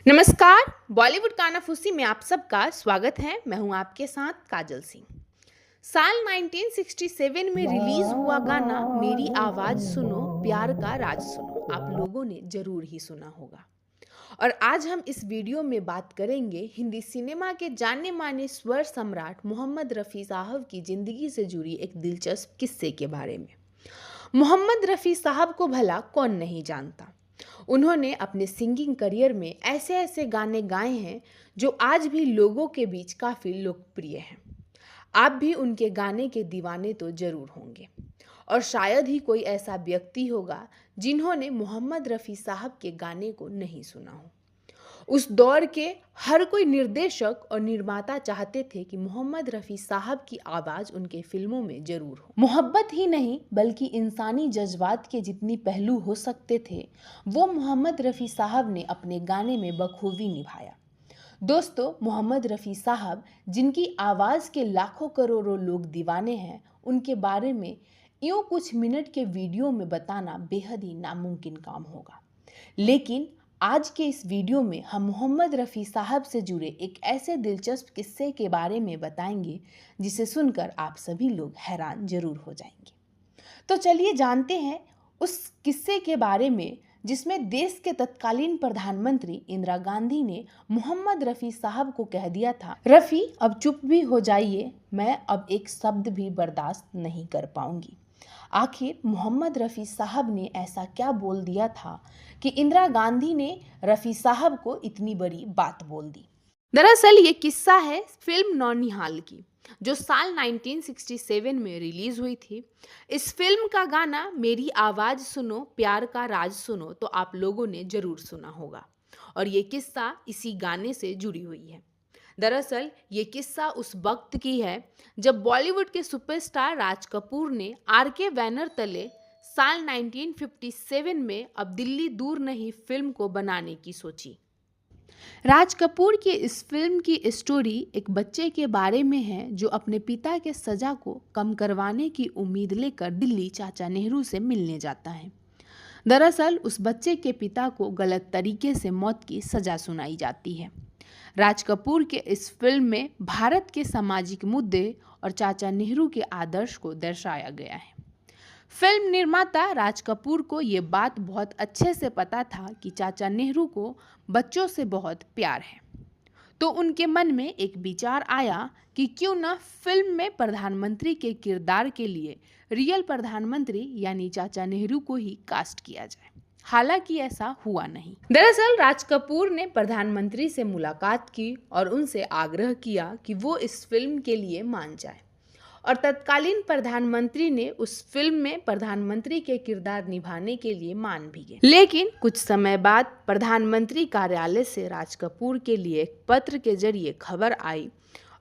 नमस्कार। बॉलीवुड कानाफूसी में आप सबका स्वागत है। मैं हूं आपके साथ काजल सिंह। साल 1967 में रिलीज हुआ गाना मेरी आवाज सुनो प्यार का राज सुनो आप लोगों ने जरूर ही सुना होगा। और आज हम इस वीडियो में बात करेंगे हिंदी सिनेमा के जाने माने स्वर सम्राट मोहम्मद रफ़ी साहब की जिंदगी से जुड़ी एक दिलचस्प किस्से के बारे में। मोहम्मद रफ़ी साहब को भला कौन नहीं जानता। उन्होंने अपने सिंगिंग करियर में ऐसे ऐसे गाने गाए हैं जो आज भी लोगों के बीच काफ़ी लोकप्रिय हैं। आप भी उनके गाने के दीवाने तो जरूर होंगे और शायद ही कोई ऐसा व्यक्ति होगा जिन्होंने मोहम्मद रफ़ी साहब के गाने को नहीं सुना हो। उस दौर के हर कोई निर्देशक और निर्माता चाहते थे कि मोहम्मद रफ़ी साहब की आवाज़ उनके फिल्मों में जरूर हो। मोहब्बत ही नहीं बल्कि इंसानी जज्बात के जितनी पहलू हो सकते थे वो मोहम्मद रफ़ी साहब ने अपने गाने में बखूबी निभाया। दोस्तों, मोहम्मद रफ़ी साहब जिनकी आवाज़ के लाखों करोड़ों लोग दीवाने हैं, उनके बारे में यूँ कुछ मिनट के वीडियो में बताना बेहद ही नामुमकिन काम होगा। लेकिन आज के इस वीडियो में हम मोहम्मद रफ़ी साहब से जुड़े एक ऐसे दिलचस्प किस्से के बारे में बताएंगे जिसे सुनकर आप सभी लोग हैरान जरूर हो जाएंगे। तो चलिए जानते हैं उस किस्से के बारे में जिसमें देश के तत्कालीन प्रधानमंत्री इंदिरा गांधी ने मोहम्मद रफ़ी साहब को कह दिया था, रफ़ी अब चुप भी हो जाइए, मैं अब एक शब्द भी बर्दाश्त नहीं कर पाऊंगी। आखिर मोहम्मद रफ़ी साहब ने ऐसा क्या बोल दिया था कि इंदिरा गांधी ने रफ़ी साहब को इतनी बड़ी बात बोल दी। दरअसल ये किस्सा है फिल्म नौनिहाल की, जो साल 1967 में रिलीज हुई थी। इस फिल्म का गाना मेरी आवाज़ सुनो प्यार का राज सुनो तो आप लोगों ने जरूर सुना होगा और ये किस्सा इसी गाने से जुड़ी हुई है। दरअसल ये किस्सा उस वक्त की है जब बॉलीवुड के सुपरस्टार राज कपूर ने आर.के. बैनर तले साल 1957 में अब दिल्ली दूर नहीं फिल्म को बनाने की सोची। राज कपूर की इस फिल्म की स्टोरी एक बच्चे के बारे में है जो अपने पिता के सजा को कम करवाने की उम्मीद लेकर दिल्ली चाचा नेहरू से मिलने जाता है। दरअसल उस बच्चे के पिता को गलत तरीके से मौत की सजा सुनाई जाती है। राज कपूर के इस फिल्म में भारत के सामाजिक मुद्दे और चाचा नेहरू के आदर्श को दर्शाया गया है। फिल्म निर्माता राज कपूर को ये बात बहुत अच्छे से पता था कि चाचा नेहरू को बच्चों से बहुत प्यार है, तो उनके मन में एक विचार आया कि क्यों ना फिल्म में प्रधानमंत्री के किरदार के लिए रियल प्रधानमंत्री यानी चाचा नेहरू को ही कास्ट किया जाए। हालांकि ऐसा हुआ नहीं। दरअसल राज कपूर ने प्रधानमंत्री से मुलाकात की और उनसे आग्रह किया कि वो इस फिल्म के लिए मान जाए और तत्कालीन प्रधानमंत्री ने उस फिल्म में प्रधानमंत्री के किरदार निभाने के लिए मान भी गए। लेकिन कुछ समय बाद प्रधानमंत्री कार्यालय से राज कपूर के लिए एक पत्र के जरिए खबर आई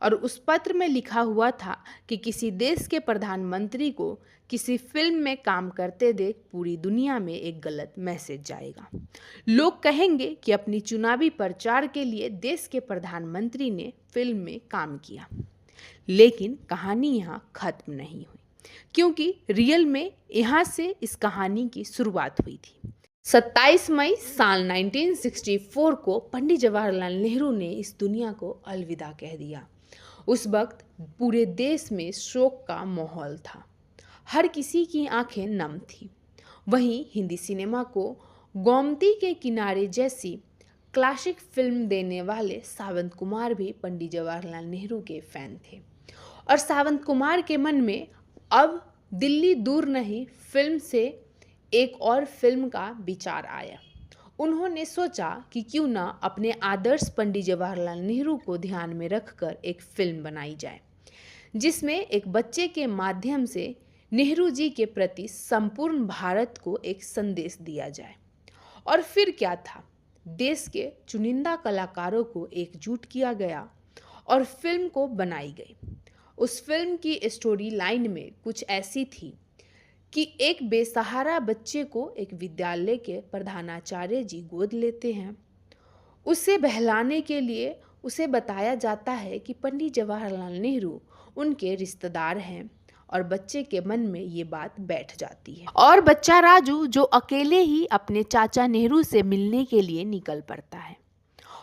और उस पत्र में लिखा हुआ था कि किसी देश के प्रधानमंत्री को किसी फिल्म में काम करते देख पूरी दुनिया में एक गलत मैसेज जाएगा। लोग कहेंगे कि अपनी चुनावी प्रचार के लिए देश के प्रधानमंत्री ने फिल्म में काम किया। लेकिन कहानी यहाँ खत्म नहीं हुई, क्योंकि रियल में यहाँ से इस कहानी की शुरुआत हुई थी। 27 मई साल 1964 को पंडित जवाहरलाल नेहरू ने इस दुनिया को अलविदा कह दिया। उस वक्त पूरे देश में शोक का माहौल था, हर किसी की आंखें नम थी। वहीं हिंदी सिनेमा को गोमती के किनारे जैसी क्लासिक फिल्म देने वाले सावंत कुमार भी पंडित जवाहरलाल नेहरू के फैन थे और सावंत कुमार के मन में अब दिल्ली दूर नहीं फिल्म से एक और फिल्म का विचार आया। उन्होंने सोचा कि क्यों ना अपने आदर्श पंडित जवाहरलाल नेहरू को ध्यान में रखकर एक फिल्म बनाई जाए, जिसमें एक बच्चे के माध्यम से नेहरू जी के प्रति संपूर्ण भारत को एक संदेश दिया जाए। और फिर क्या था, देश के चुनिंदा कलाकारों को एकजुट किया गया और फिल्म को बनाई गई। उस फिल्म की स्टोरी लाइन में कुछ ऐसी थी कि एक बेसहारा बच्चे को एक विद्यालय के प्रधानाचार्य जी गोद लेते हैं। उसे बहलाने के लिए उसे बताया जाता है कि पंडित जवाहरलाल नेहरू उनके रिश्तेदार हैं और बच्चे के मन में ये बात बैठ जाती है और बच्चा राजू जो अकेले ही अपने चाचा नेहरू से मिलने के लिए निकल पड़ता है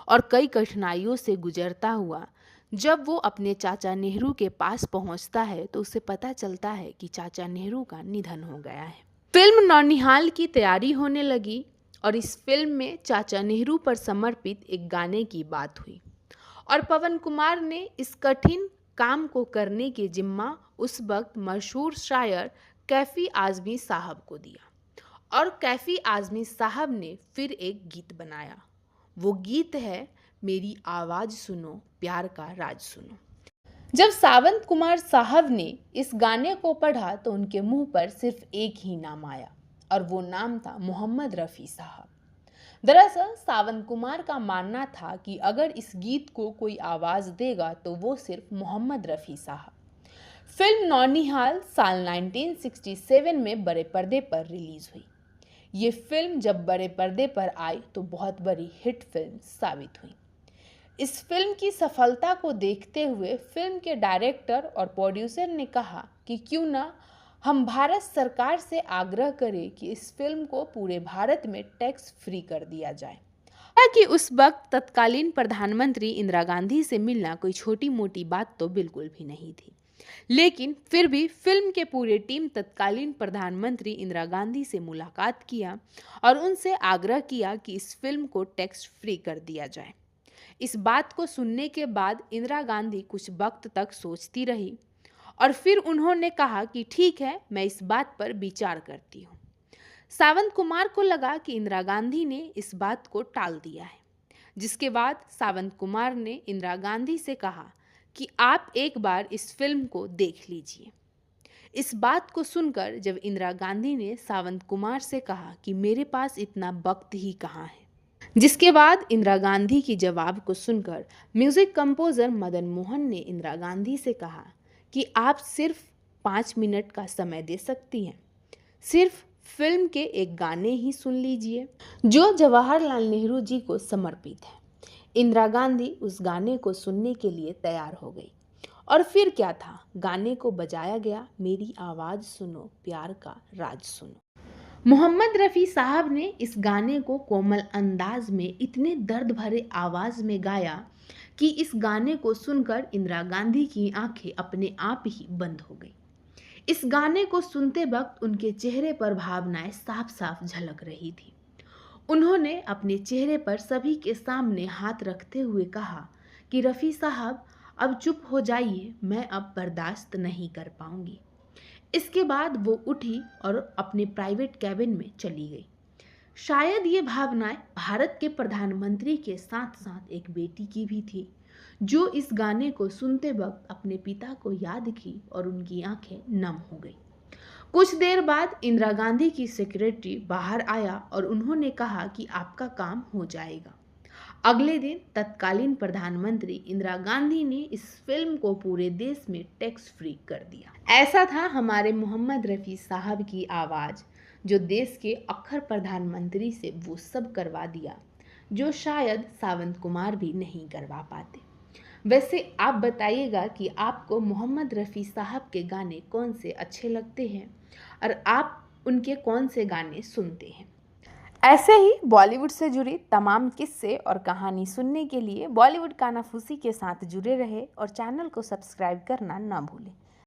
और कई कठिनाइयों से गुजरता हुआ जब वो अपने चाचा नेहरू के पास पहुंचता है तो उसे पता चलता है कि चाचा नेहरू का निधन हो गया है। फिल्म नौनिहाल की तैयारी होने लगी और इस फिल्म में चाचा नेहरू पर समर्पित एक गाने की बात हुई और पवन कुमार ने इस कठिन काम को करने के जिम्मा उस वक्त मशहूर शायर कैफी आजमी साहब को दिया और कैफी आजमी साहब ने फिर एक गीत बनाया। वो गीत है मेरी आवाज़ सुनो प्यार का राज सुनो। जब सावंत कुमार साहब ने इस गाने को पढ़ा तो उनके मुंह पर सिर्फ एक ही नाम आया और वो नाम था मोहम्मद रफ़ी साहब। दरअसल सावंत कुमार का मानना था कि अगर इस गीत को कोई आवाज़ देगा तो वो सिर्फ मोहम्मद रफ़ी साहब। फिल्म नौनिहाल साल 1967 में बड़े पर्दे पर रिलीज हुई। ये फिल्म जब बड़े पर्दे पर आई तो बहुत बड़ी हिट फिल्म साबित हुई। इस फिल्म की सफलता को देखते हुए फिल्म के डायरेक्टर और प्रोड्यूसर ने कहा कि क्यों ना हम भारत सरकार से आग्रह करें कि इस फिल्म को पूरे भारत में टैक्स फ्री कर दिया जाए। हालांकि उस वक्त तत्कालीन प्रधानमंत्री इंदिरा गांधी से मिलना कोई छोटी मोटी बात तो बिल्कुल भी नहीं थी, लेकिन फिर भी फिल्म के पूरे टीम तत्कालीन प्रधानमंत्री इंदिरा गांधी से मुलाकात किया और उनसे आग्रह किया कि इस फिल्म को टैक्स फ्री कर दिया जाए। इस बात को सुनने के बाद इंदिरा गांधी कुछ वक्त तक सोचती रही और फिर उन्होंने कहा कि ठीक है, मैं इस बात पर विचार करती हूँ। सावंत कुमार को लगा कि इंदिरा गांधी ने इस बात को टाल दिया है, जिसके बाद सावंत कुमार ने इंदिरा गांधी से कहा कि आप एक बार इस फिल्म को देख लीजिए। इस बात को सुनकर जब इंदिरा गांधी ने सावंत कुमार से कहा कि मेरे पास इतना वक्त ही कहाँ है, जिसके बाद इंदिरा गांधी की जवाब को सुनकर म्यूजिक कंपोजर मदन मोहन ने इंदिरा गांधी से कहा कि आप सिर्फ 5 मिनट का समय दे सकती हैं, सिर्फ फिल्म के एक गाने ही सुन लीजिए जो जवाहरलाल नेहरू जी को समर्पित है। इंदिरा गांधी उस गाने को सुनने के लिए तैयार हो गई और फिर क्या था, गाने को बजाया गया, मेरी आवाज़ सुनो प्यार का राज सुनो। मोहम्मद रफ़ी साहब ने इस गाने को कोमल अंदाज में इतने दर्द भरे आवाज़ में गाया कि इस गाने को सुनकर इंदिरा गांधी की आंखें अपने आप ही बंद हो गई। इस गाने को सुनते वक्त उनके चेहरे पर भावनाएं साफ साफ झलक रही थी। उन्होंने अपने चेहरे पर सभी के सामने हाथ रखते हुए कहा कि रफ़ी साहब अब चुप हो जाइए, मैं अब बर्दाश्त नहीं कर पाऊंगी। इसके बाद वो उठी और अपने प्राइवेट कैबिन में चली गई। शायद ये भावनाएं भारत के प्रधानमंत्री के साथ साथ एक बेटी की भी थी, जो इस गाने को सुनते वक्त अपने पिता को याद की और उनकी आंखें नम हो गई। कुछ देर बाद इंदिरा गांधी की सेक्रेटरी बाहर आया और उन्होंने कहा कि आपका काम हो जाएगा। अगले दिन तत्कालीन प्रधानमंत्री इंदिरा गांधी ने इस फिल्म को पूरे देश में टैक्स फ्री कर दिया। ऐसा था हमारे मोहम्मद रफ़ी साहब की आवाज़, जो देश के अक्खर प्रधानमंत्री से वो सब करवा दिया जो शायद सावंत कुमार भी नहीं करवा पाते। वैसे आप बताइएगा कि आपको मोहम्मद रफ़ी साहब के गाने कौन से अच्छे लगते हैं और आप उनके कौन से गाने सुनते हैं। ऐसे ही बॉलीवुड से जुड़ी तमाम किस्से और कहानी सुनने के लिए बॉलीवुड कानाफूसी के साथ जुड़े रहे और चैनल को सब्सक्राइब करना ना भूलें।